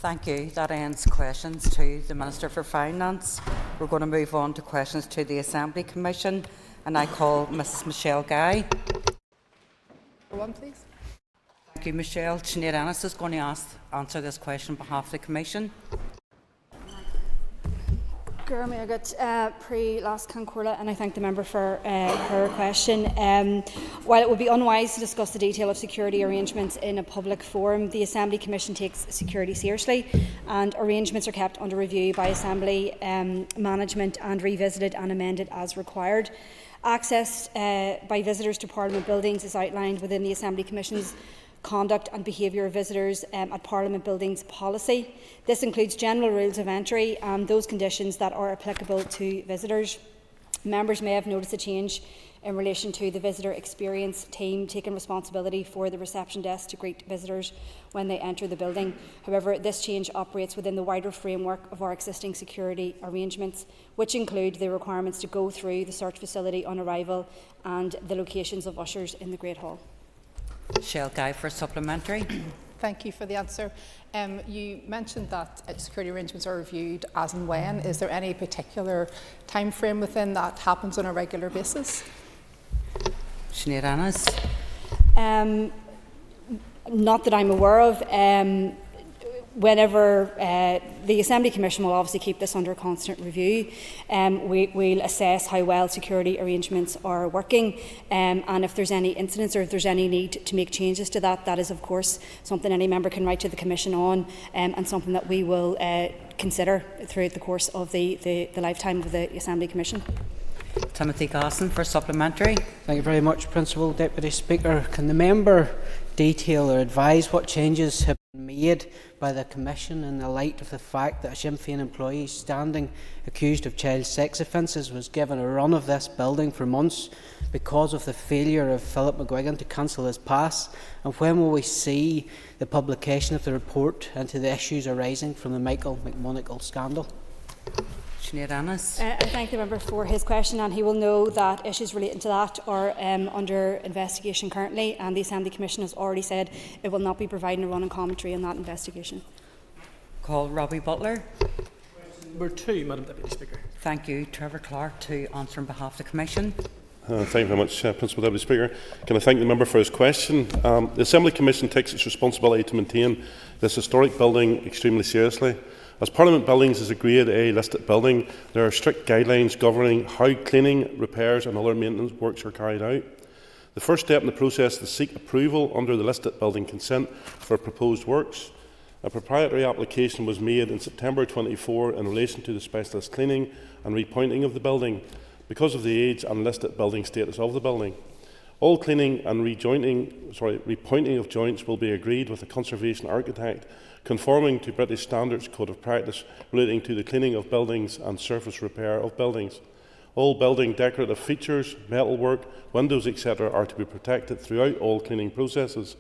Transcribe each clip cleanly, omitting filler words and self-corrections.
Thank you. That ends questions to the Minister for Finance. We're going to move on to questions to the Assembly Commission, and I call Mrs Michelle Guy. One, please. Thank you, Michelle. Sinead Ennis is going to answer this question on behalf of the Commission. Gurma Agat pre last Concorla, and I thank the member for her question. While it would be unwise to discuss the detail of security arrangements in a public forum, the Assembly Commission takes security seriously, and arrangements are kept under review by Assembly management and revisited and amended as required. Access by visitors to Parliament buildings is outlined within the Assembly Commission's conduct and behaviour of visitors at Parliament buildings policy. This includes general rules of entry and those conditions that are applicable to visitors. Members may have noticed a change in relation to the visitor experience team taking responsibility for the reception desk to greet visitors when they enter the building. However, this change operates within the wider framework of our existing security arrangements, which include the requirements to go through the search facility on arrival and the locations of ushers in the Great Hall. Michelle Guy for supplementary. Thank you for the answer. You mentioned that security arrangements are reviewed as and when. Is there any particular time frame within that happens on a regular basis? Sinead Ennis. Not that I'm aware of. Whenever the Assembly Commission will obviously keep this under constant review, we'll assess how well security arrangements are working, and if there's any incidents or if there's any need to make changes to that, that is of course something any member can write to the Commission on, and something that we will consider throughout the course of the lifetime of the Assembly Commission. Timothy Gosson for supplementary. Thank you very much, Principal Deputy Speaker. Can the member detail or advise what changes have been made by the Commission in the light of the fact that a Sinn Féin employee standing accused of child sex offences was given a run of this building for months because of the failure of Philip McGuigan to cancel his pass? And when will we see the publication of the report into the issues arising from the Michael McMonagle scandal? Sinead Ennis. I thank the member for his question, and he will know that issues relating to that are under investigation currently, and the Assembly Commission has already said it will not be providing a running commentary on that investigation. Call Robbie Butler. Number 2, Madam Deputy Speaker. Thank you. Trevor Clark to answer on behalf of the Commission. Thank you very much, Principal Deputy Speaker. Can I thank the member for his question? The Assembly Commission takes its responsibility to maintain this historic building extremely seriously. As Parliament Buildings is a Grade A listed building, there are strict guidelines governing how cleaning, repairs and other maintenance works are carried out. The first step in the process is to seek approval under the listed building consent for proposed works. A proprietary application was made in September 2024 in relation to the specialist cleaning and repointing of the building because of the age and listed building status of the building. All cleaning and repointing of joints will be agreed with a conservation architect conforming to British Standards Code of Practice relating to the cleaning of buildings and surface repair of buildings. All building decorative features, metalwork, windows, etc. are to be protected throughout all cleaning processes.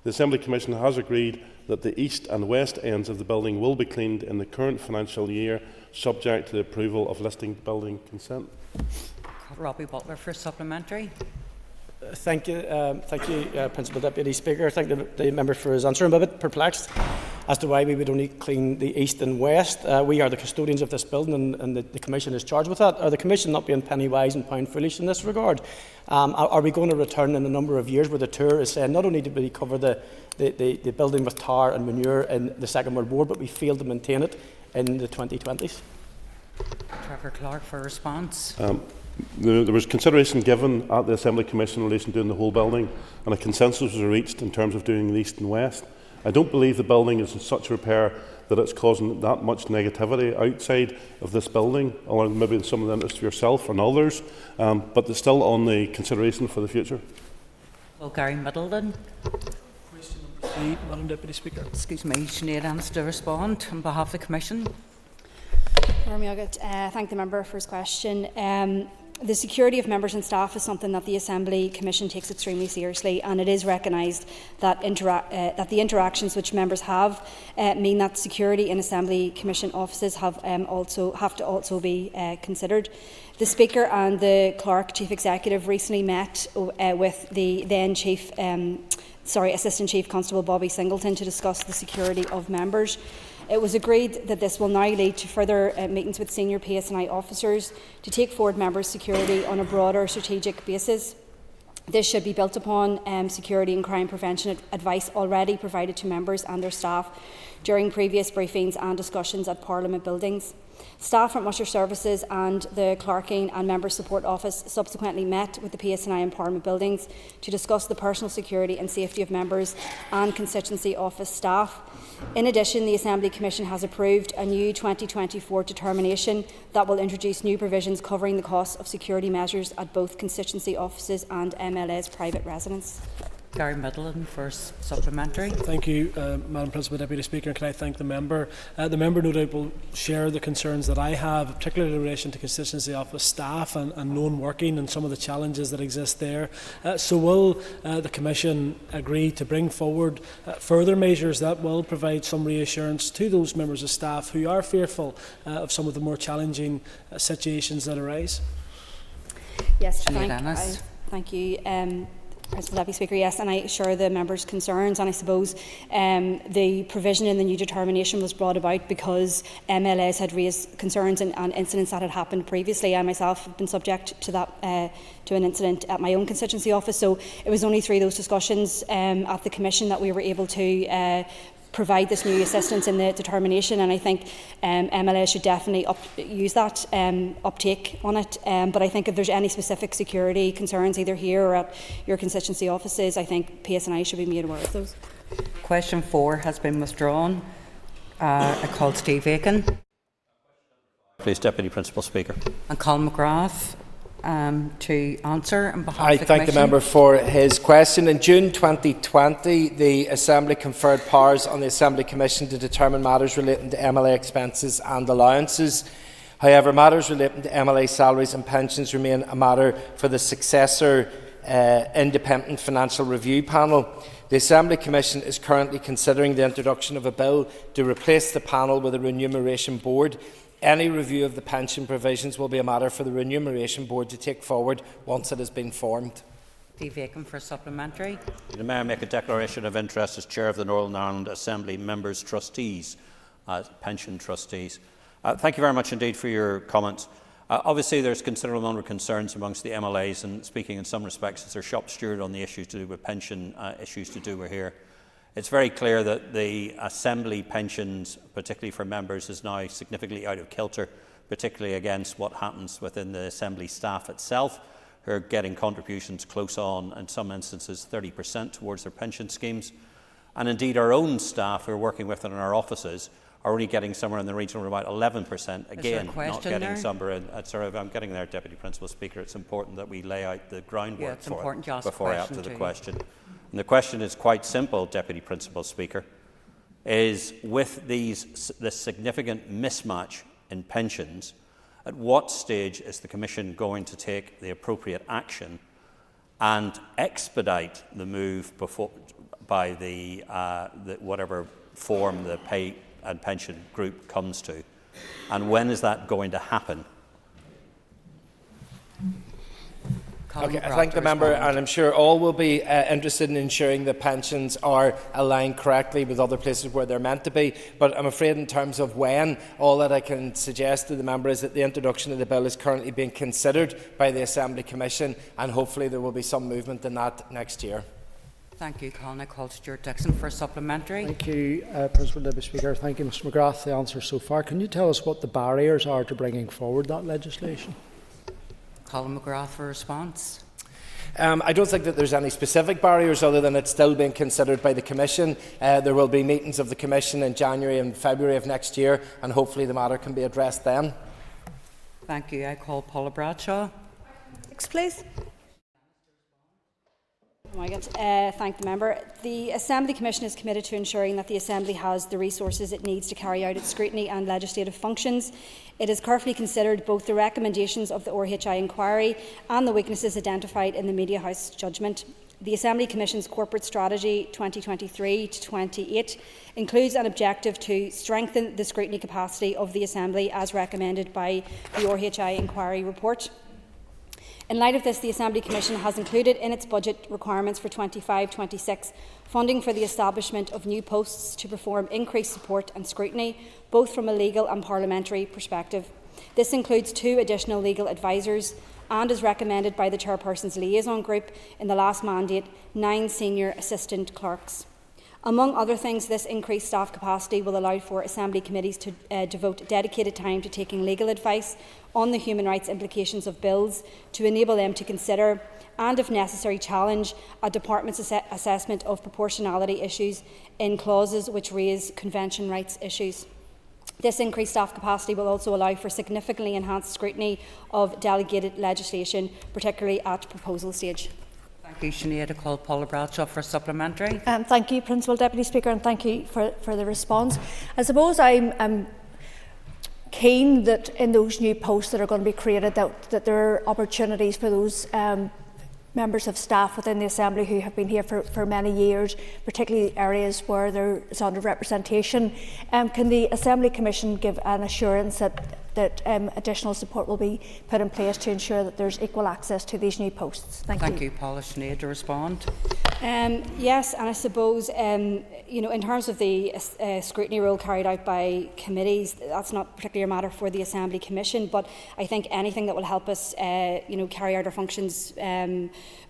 The Assembly Commission has agreed that the east and west ends of the building will be cleaned in the current financial year, subject to the approval of listing building consent. Robbie Butler for supplementary. Thank you, Principal Deputy Speaker. I thank the member for his answer. I'm a bit perplexed as to why we would only clean the east and west. We are the custodians of this building, and the Commission is charged with that. Are the Commission not being penny wise and pound foolish in this regard? Are we going to return in a number of years where the tour is saying not only did we cover the building with tar and manure in the Second World War, but we failed to maintain it in the 2020s? Trevor Clark for response. There was consideration given at the Assembly Commission in relation to doing the whole building, and a consensus was reached in terms of doing the east and west. I don't believe the building is in such repair that it's causing that much negativity outside of this building, or maybe some of the interest of yourself and others, but it's still on the consideration for the future. Well, Gary Middleton. Question number 3, Madam Deputy Speaker. Excuse me, Sinead Ennis to respond on behalf of the Commission. Thank the member for his question. The security of members and staff is something that the Assembly Commission takes extremely seriously, and it is recognised that the interactions which members have mean that security in Assembly Commission offices have to also be considered. The Speaker and the Clerk Chief Executive recently met with the then Chief Assistant Chief Constable Bobby Singleton to discuss the security of members. It was agreed that this will now lead to further meetings with senior PSNI officers to take forward members' security on a broader strategic basis. This should be built upon security and crime prevention advice already provided to members and their staff during previous briefings and discussions at Parliament buildings. Staff from Usher Services and the Clerking and Member Support Office subsequently met with the PSNI and Parliament buildings to discuss the personal security and safety of members and constituency office staff. In addition, the Assembly Commission has approved a new 2024 determination that will introduce new provisions covering the costs of security measures at both constituency offices and MLA's private residence. Gary Middleton for supplementary. Thank you, Madam Principal Deputy Speaker. Can I thank the member? The member no doubt will share the concerns that I have, particularly in relation to constituency office staff and lone working and some of the challenges that exist there. So will the Commission agree to bring forward further measures that will provide some reassurance to those members of staff who are fearful of some of the more challenging situations that arise? Yes, Dennis. thank you. Principal Deputy Speaker, yes, and I share the members' concerns, and I suppose the provision in the new determination was brought about because MLAs had raised concerns and incidents that had happened previously. I myself have been subject to that to an incident at my own constituency office, so it was only through those discussions at the Commission that we were able to provide this new assistance in the determination, and I think MLA should definitely use that uptake on it. But I think if there's any specific security concerns either here or at your constituency offices, I think PSNI should be made aware of those. Question 4 has been withdrawn. I call Steve Aiken. Please, Deputy Principal Speaker. And Colin McGrath to answer on behalf I of the thank the Commission. member for his question. In June 2020, the Assembly conferred powers on the Assembly Commission to determine matters relating to MLA expenses and allowances. However, matters relating to MLA salaries and pensions remain a matter for the successor Independent Financial Review Panel. The Assembly Commission is currently considering the introduction of a bill to replace the panel with a remuneration board. Any review of the pension provisions will be a matter for the Remuneration Board to take forward once it has been formed. Steve Aiken for supplementary. The Mayor make a declaration of interest as Chair of the Northern Ireland Assembly Members Trustees, Pension Trustees. Thank you very much indeed for your comments. Obviously, there's considerable number of concerns amongst the MLAs, and speaking in some respects as their shop steward on the issues to do with pension issues to do with here. It's very clear that the Assembly pensions, particularly for members, is now significantly out of kilter, particularly against what happens within the Assembly staff itself, who are getting contributions close on, in some instances, 30% towards their pension schemes. And indeed, our own staff who are working with it in our offices are only getting somewhere in the region of about 11%. Again, not getting somewhere. Sorry, I'm getting there, Deputy Principal Speaker. It's important that we lay out the groundwork for it before I answer the question. And the question is quite simple, Deputy Principal Speaker, is with this significant mismatch in pensions, at what stage is the Commission going to take the appropriate action and expedite the move by the whatever form the pay and pension group comes to? And when is that going to happen? Okay, I thank the member, and I'm sure all will be interested in ensuring that pensions are aligned correctly with other places where they're meant to be. But I'm afraid in terms of when, all that I can suggest to the member is that the introduction of the bill is currently being considered by the Assembly Commission, and hopefully there will be some movement in that next year. Thank you, Colin. I call Stuart Dixon for supplementary. Thank you, Principal Deputy Speaker. Thank you, Mr McGrath, for the answer so far. Can you tell us what the barriers are to bringing forward that legislation? Colin McGrath for response. I don't think that there's any specific barriers other than it's still being considered by the Commission. There will be meetings of the Commission in January and February of next year, and hopefully the matter can be addressed then. Thank you. I call Paula Bradshaw. Next, please. Thank the member. The Assembly Commission is committed to ensuring that the Assembly has the resources it needs to carry out its scrutiny and legislative functions. It has carefully considered both the recommendations of the RHI inquiry and the weaknesses identified in the Media House judgment. The Assembly Commission's Corporate Strategy 2023-28 includes an objective to strengthen the scrutiny capacity of the Assembly as recommended by the RHI inquiry report. In light of this, the Assembly Commission has included in its budget requirements for 25-26 funding for the establishment of new posts to perform increased support and scrutiny, both from a legal and parliamentary perspective. This includes 2 additional legal advisers and, as recommended by the Chairperson's Liaison Group in the last mandate, 9 senior assistant clerks. Among other things, this increased staff capacity will allow for Assembly committees to devote dedicated time to taking legal advice on the human rights implications of bills, to enable them to consider and, if necessary, challenge a department's assessment of proportionality issues in clauses which raise convention rights issues. This increased staff capacity will also allow for significantly enhanced scrutiny of delegated legislation, particularly at proposal stage. Thank you, Sinead. I call Paula Bradshaw for a supplementary. Thank you, Principal Deputy Speaker, and thank you for the response. I suppose I'm keen that in those new posts that are going to be created, that there are opportunities for those members of staff within the Assembly who have been here for many years, particularly areas where there is under-representation. Can the Assembly Commission give an assurance that additional support will be put in place to ensure that there's equal access to these new posts? Thank you, Paula. Sinead, to respond. Yes, and I suppose in terms of the scrutiny role carried out by committees, that's not particularly a matter for the Assembly Commission, but I think anything that will help us carry out our functions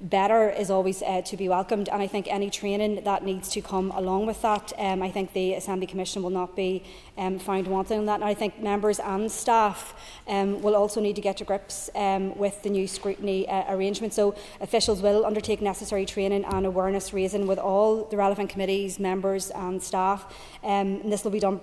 better is always to be welcomed, and I think any training that needs to come along with that, I think the Assembly Commission will not be found wanting in that, and I think members and staff will also need to get to grips with the new scrutiny arrangement. So officials will undertake necessary training and awareness raising with all the relevant committees, members and staff. And this will be done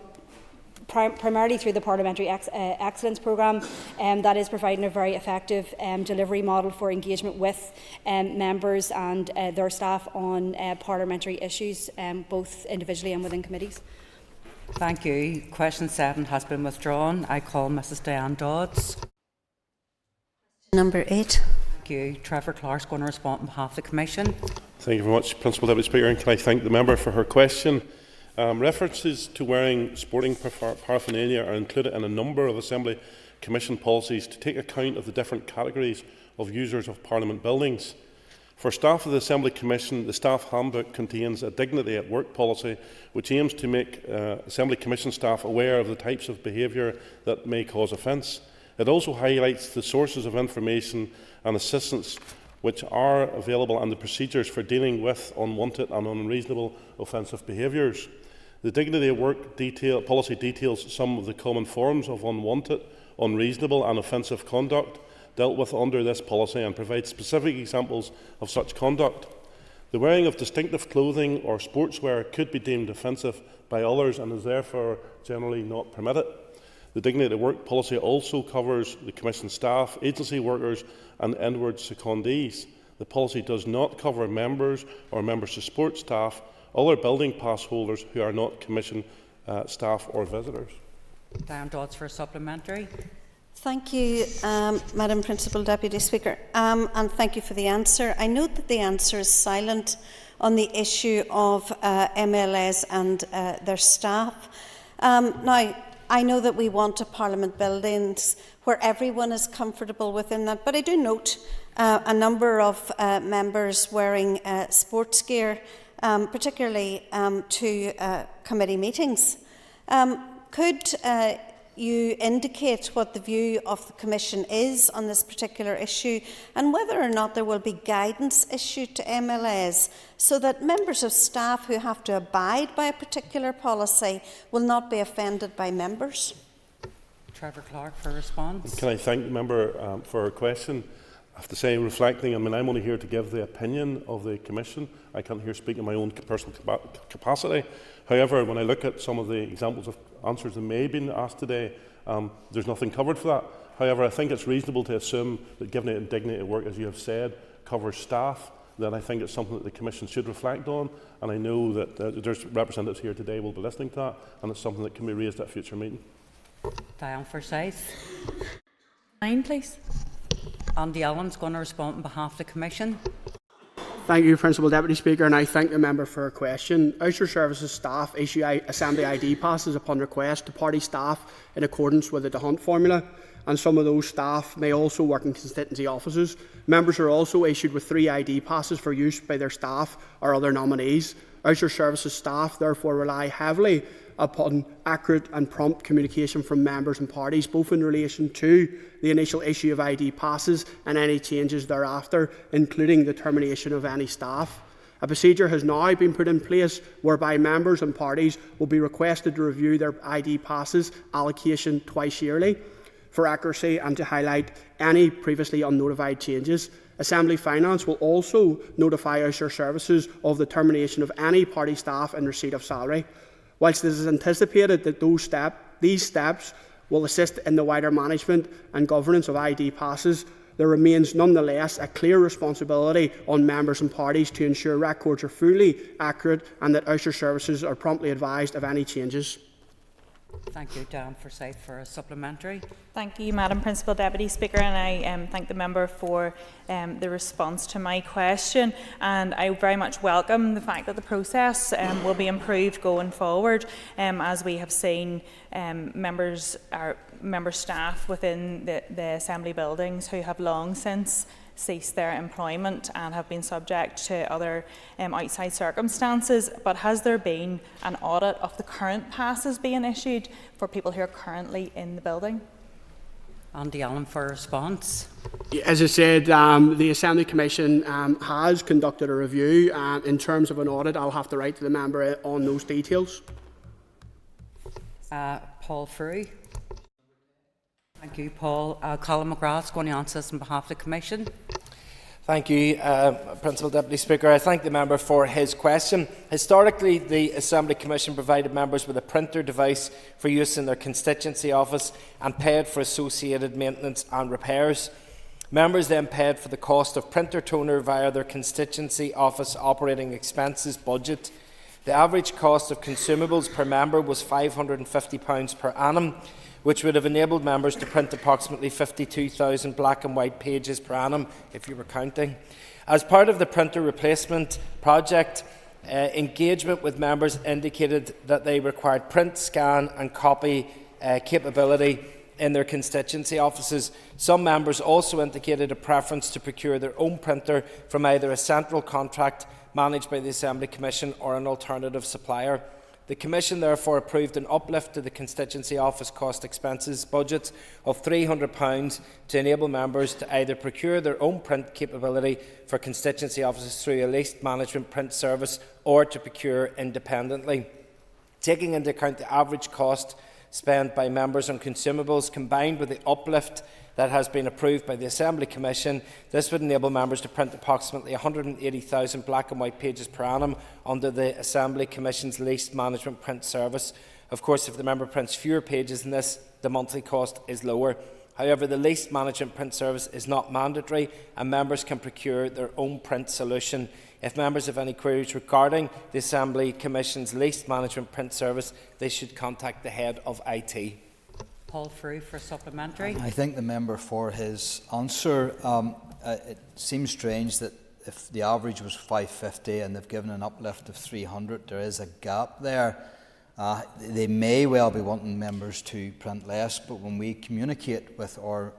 primarily through the Parliamentary Excellence Programme that is providing a very effective delivery model for engagement with members and their staff on parliamentary issues, both individually and within committees. Thank you. Question 7 has been withdrawn. I call Mrs Diane Dodds. Number 8. Thank you. Trevor Clark is going to respond on behalf of the Commission. Thank you very much, Principal Deputy Speaker, and can I thank the member for her question. References to wearing sporting paraphernalia are included in a number of Assembly Commission policies to take account of the different categories of users of Parliament buildings. For staff of the Assembly Commission, the Staff Handbook contains a Dignity at Work policy which aims to make Assembly Commission staff aware of the types of behaviour that may cause offence. It also highlights the sources of information and assistance which are available and the procedures for dealing with unwanted and unreasonable offensive behaviours. The Dignity at Work policy details some of the common forms of unwanted, unreasonable and offensive conduct dealt with under this policy and provides specific examples of such conduct. The wearing of distinctive clothing or sportswear could be deemed offensive by others and is therefore generally not permitted. The Dignity at Work policy also covers the Commission staff, agency workers and inward secondees. The policy does not cover members or members of support staff, other building pass holders who are not Commission staff or visitors. Diane Dodds for a supplementary. Thank you, Madam Principal Deputy Speaker, and thank you for the answer. I note that the answer is silent on the issue of MLAs and their staff. Now, I know that we want a Parliament buildings where everyone is comfortable within that, but I do note a number of members wearing sports gear, particularly to committee meetings. Could you indicate what the view of the Commission is on this particular issue and whether or not there will be guidance issued to MLAs so that members of staff who have to abide by a particular policy will not be offended by members? Trevor Clark for a response. Can I thank the member for her question? I have to say, reflecting, I'm only here to give the opinion of the Commission. I can't here speak in my own personal capacity. However, when I look at some of the examples of answers that may have been asked today, there's nothing covered for that. However, I think it's reasonable to assume that given it Dignity at Work, as you have said, covers staff, then I think it's something that the Commission should reflect on, and I know that there's representatives here today will be listening to that, and it's something that can be raised at a future meeting. Diane Forsyth. 9, please. Andy Allen's going to respond on behalf of the Commission. Thank you, Principal Deputy Speaker, and I thank the member for her question. Outer Services staff issue Assembly ID passes upon request to party staff in accordance with the DeHunt formula. and some of those staff may also work in constituency offices. Members are also issued with 3 ID passes for use by their staff or other nominees. Usher Services staff therefore rely heavily upon accurate and prompt communication from members and parties, both in relation to the initial issue of ID passes and any changes thereafter, including the termination of any staff. A procedure has now been put in place whereby members and parties will be requested to review their ID passes allocation twice yearly for accuracy and to highlight any previously unnotified changes. Assembly Finance will also notify Usher Services of the termination of any party staff in receipt of salary. Whilst it is anticipated that these steps will assist in the wider management and governance of ID passes, there remains nonetheless a clear responsibility on members and parties to ensure records are fully accurate and that Usher Services are promptly advised of any changes. Thank you, Dan Forsyth, for a supplementary. Thank you, Madam Principal Deputy Speaker, and I thank the member for the response to my question. And I very much welcome the fact that the process will be improved going forward, as we have seen member staff within the Assembly buildings who have long since ceased their employment and have been subject to other outside circumstances. But has there been an audit of the current passes being issued for people who are currently in the building? Andy Allen for a response. As I said, the Assembly Commission has conducted a review. In terms of an audit, I'll have to write to the member on those details. Paul Frew. Thank you, Paul. Colin McGrath is going to answer this on behalf of the Commission. Thank you, Principal Deputy Speaker. I thank the member for his question. Historically, the Assembly Commission provided members with a printer device for use in their constituency office and paid for associated maintenance and repairs. Members then paid for the cost of printer toner via their constituency office operating expenses budget. The average cost of consumables per member was £550 per annum, which would have enabled members to print approximately 52,000 black and white pages per annum, if you were counting. As part of the printer replacement project, engagement with members indicated that they required print, scan and copy capability in their constituency offices. Some members also indicated a preference to procure their own printer from either a central contract managed by the Assembly Commission or an alternative supplier. The Commission therefore approved an uplift to the constituency office cost expenses budget of £300 to enable members to either procure their own print capability for constituency offices through a leased management print service or to procure independently. Taking into account the average cost spent by members on consumables combined with the uplift that has been approved by the Assembly Commission, this would enable members to print approximately 180,000 black and white pages per annum under the Assembly Commission's leased management print service. Of course, if the member prints fewer pages than this, the monthly cost is lower. However, the leased management print service is not mandatory and members can procure their own print solution. If members have any queries regarding the Assembly Commission's leased management print service, they should contact the head of IT. Paul Frew for a supplementary. I thank the member for his answer. It seems strange that if the average was 550 and they've given an uplift of 300, there is a gap there. They may well be wanting members to print less, but when we communicate with our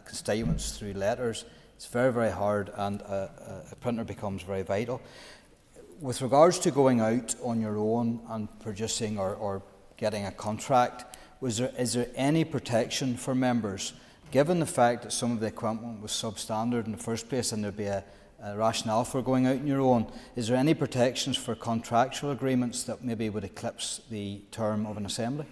constituents through letters, it's very, very hard, and a printer becomes very vital. With regards to going out on your own and producing or getting a contract, is there any protection for members, given the fact that some of the equipment was substandard in the first place and there'd be a rationale for going out on your own? Is there any protections for contractual agreements that maybe would eclipse the term of an assembly?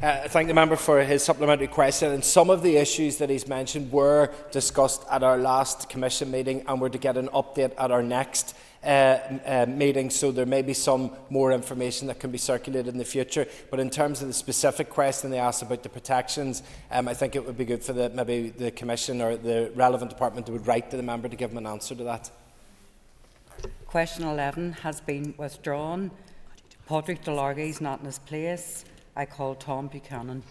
I thank the member for his supplementary question. And some of the issues that he's mentioned were discussed at our last Commission meeting and were to get an update at our next meeting, so there may be some more information that can be circulated in the future. But in terms of the specific question they asked about the protections, I think it would be good for maybe the Commission or the relevant department would write to the member to give him an answer to that. Question 11 has been withdrawn. Patrick Delargy is not in his place. I call Tom Buchanan.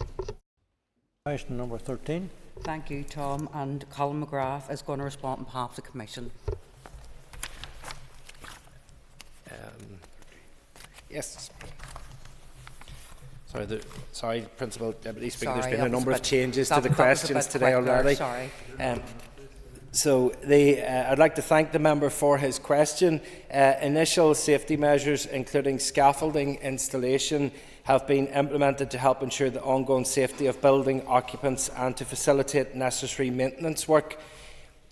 Question number 13. Thank you, Tom. And Colin McGrath is going to respond on behalf of the Commission. Yes. Sorry, Principal Deputy Speaker. Sorry, There's been a number of changes to that the was questions today quicker, already. Sorry. I'd like to thank the member for his question. Initial safety measures, including scaffolding installation, have been implemented to help ensure the ongoing safety of building occupants and to facilitate necessary maintenance work.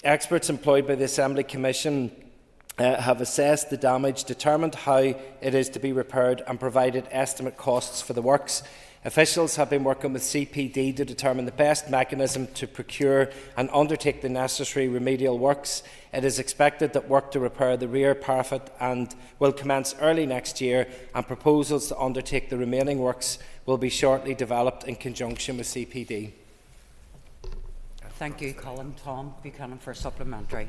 Experts employed by the Assembly Commission have assessed the damage, determined how it is to be repaired and provided estimate costs for the works. Officials have been working with CPD to determine the best mechanism to procure and undertake the necessary remedial works. It is expected that work to repair the rear parapet will commence early next year, and proposals to undertake the remaining works will be shortly developed in conjunction with CPD. Thank you, Colin. Tom Buchanan for supplementary.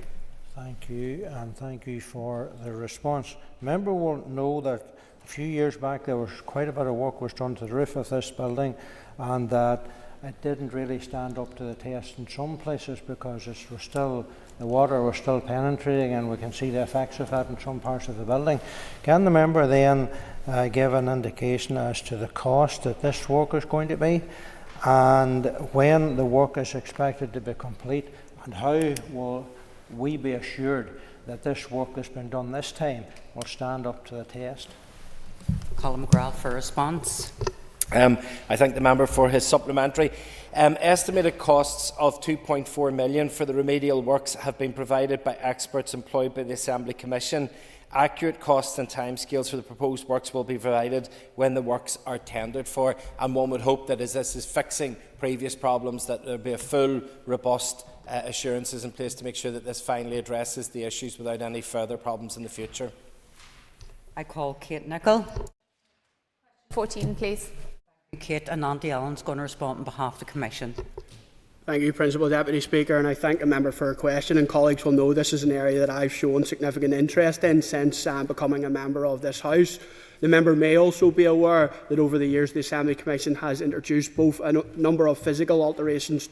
Thank you, and thank you for the response. Member will know that a few years back there was quite a bit of work was done to the roof of this building, and that it didn't really stand up to the test in some places because the water was still penetrating, and we can see the effects of that in some parts of the building. Can the member then give an indication as to the cost that this work is going to be, and when the work is expected to be complete, and how will we be assured that this work that's been done this time will stand up to the test? Colin McGrath for response. I thank the member for his supplementary. Estimated costs of £2.4 million for the remedial works have been provided by experts employed by the Assembly Commission. Accurate costs and timescales for the proposed works will be provided when the works are tendered for, and one would hope that as this is fixing previous problems, that there will be a full, robust assurances in place to make sure that this finally addresses the issues without any further problems in the future. I call Kate Nicholl. 14, please. Kate, and Andy Allen's going to respond on behalf of the Commission. Thank you, Principal Deputy Speaker, and I thank the member for her question. And colleagues will know this is an area that I've shown significant interest in since becoming a member of this House. The member may also be aware that over the years the Assembly Commission has introduced both a number of physical alterations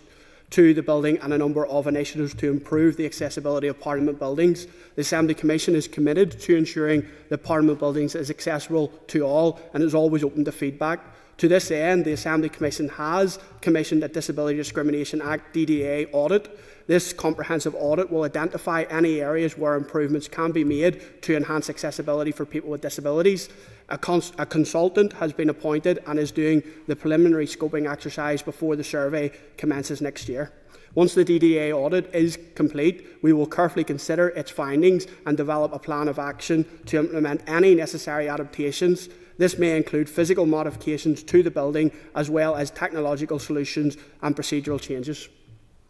to the building and a number of initiatives to improve the accessibility of Parliament buildings. The Assembly Commission is committed to ensuring that Parliament buildings is accessible to all and is always open to feedback. To this end, the Assembly Commission has commissioned a Disability Discrimination Act (DDA) audit. This comprehensive audit will identify any areas where improvements can be made to enhance accessibility for people with disabilities. A consultant has been appointed and is doing the preliminary scoping exercise before the survey commences next year. Once the DDA audit is complete, we will carefully consider its findings and develop a plan of action to implement any necessary adaptations. This may include physical modifications to the building, as well as technological solutions and procedural changes.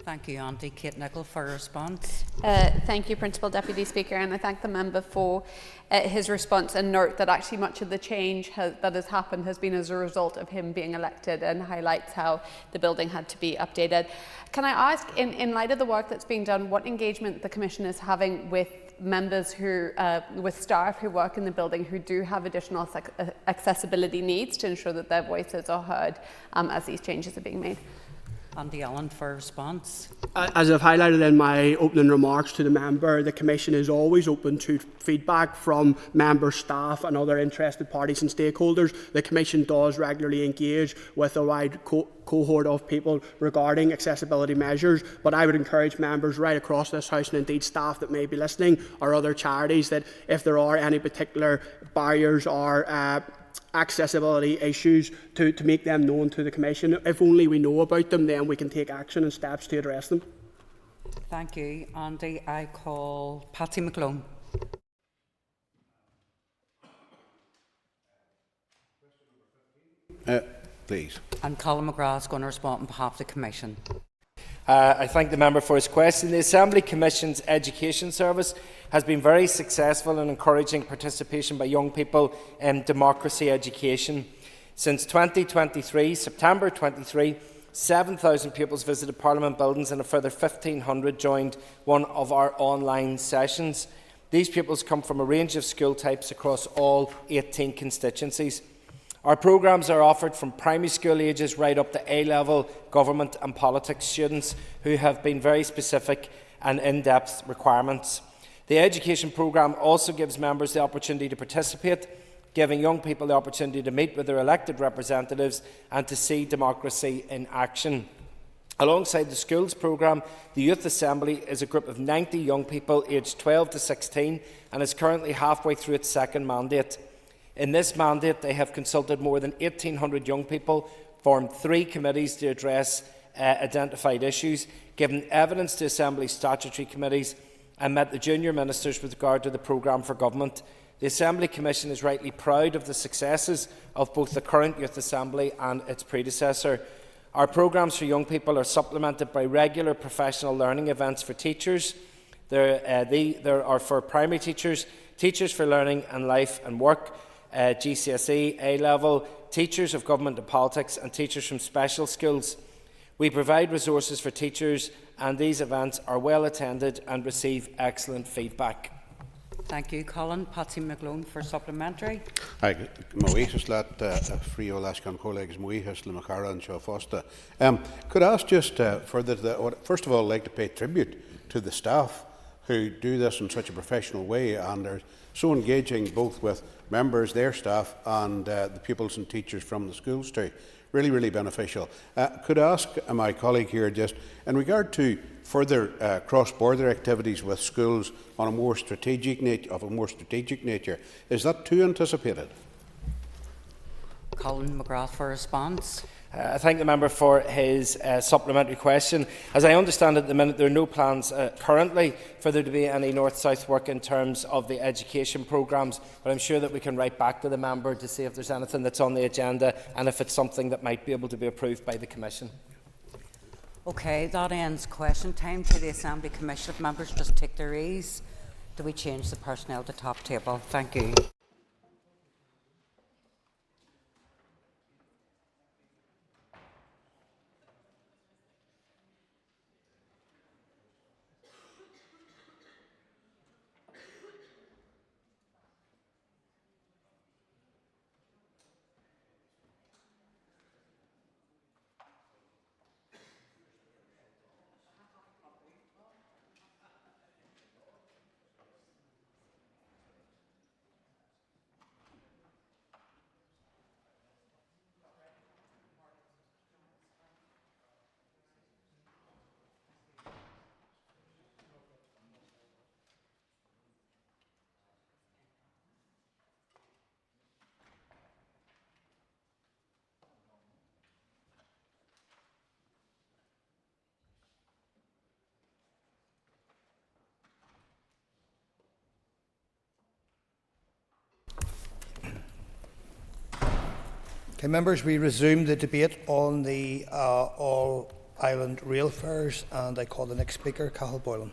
Thank you, Andy. Kate Nicholl for a response. Thank you, Principal Deputy Speaker, and I thank the member for his response, and note that actually much of the change that has happened has been as a result of him being elected, and highlights how the building had to be updated. Can I ask, in light of the work that's being done, what engagement the Commission is having with members with staff who work in the building who do have additional accessibility needs to ensure that their voices are heard as these changes are being made? Andy Allen for a response. As I've highlighted in my opening remarks to the member, the Commission is always open to feedback from member staff and other interested parties and stakeholders. The Commission does regularly engage with a wide cohort of people regarding accessibility measures, but I would encourage members right across this House, and indeed staff that may be listening, or other charities, that if there are any particular barriers or accessibility issues, to make them known to the Commission. If only we know about them, then we can take action and steps to address them. Thank you, Andy. I call Patsy McClone. Please. And Colin McGrath is going to respond on behalf of the Commission. I thank the member for his question. The Assembly Commission's Education Service has been very successful in encouraging participation by young people in democracy education. Since 2023, September 23, 7,000 pupils visited Parliament buildings, and a further 1,500 joined one of our online sessions. These pupils come from a range of school types across all 18 constituencies. Our programmes are offered from primary school ages right up to A-level government and politics students who have been very specific and in-depth requirements. The education programme also gives members the opportunity to participate giving young people the opportunity to meet with their elected representatives and to see democracy in action. Alongside the schools programme, the Youth Assembly is a group of 90 young people aged 12 to 16 and is currently halfway through its second mandate. In this mandate, they have consulted more than 1,800 young people, formed 3 committees to address identified issues, given evidence to Assembly statutory committees, and met the junior ministers with regard to the programme for government. The Assembly Commission is rightly proud of the successes of both the current Youth Assembly and its predecessor. Our programmes for young people are supplemented by regular professional learning events for teachers. There are for primary teachers, teachers for learning and life and work, GCSE, A-level, teachers of government and politics, and teachers from special schools. We provide resources for teachers, and these events are well attended and receive excellent feedback. Thank you, Colin. Patsy McGlone for supplementary. Could I ask just first of all, I'd like to pay tribute to the staff who do this in such a professional way and are so engaging both with members, their staff, and the pupils and teachers from the schools too. Really beneficial. Could I ask my colleague here just in regard to further cross-border activities with schools on a more strategic nature, is that too anticipated? Colin McGrath for a response. I thank the member for his supplementary question. As I understand it, at the minute there are no plans currently for there to be any north-south work in terms of the education programmes, but I'm sure that we can write back to the member to see if there's anything that's on the agenda and if it's something that might be able to be approved by the Commission. Okay, that ends question time to the Assembly Commission. If members just take their ease, do we change the personnel at the top table? Thank you. Okay, members, we resume the debate on the all-island rail fares, and I call the next speaker, Cathal Boylan.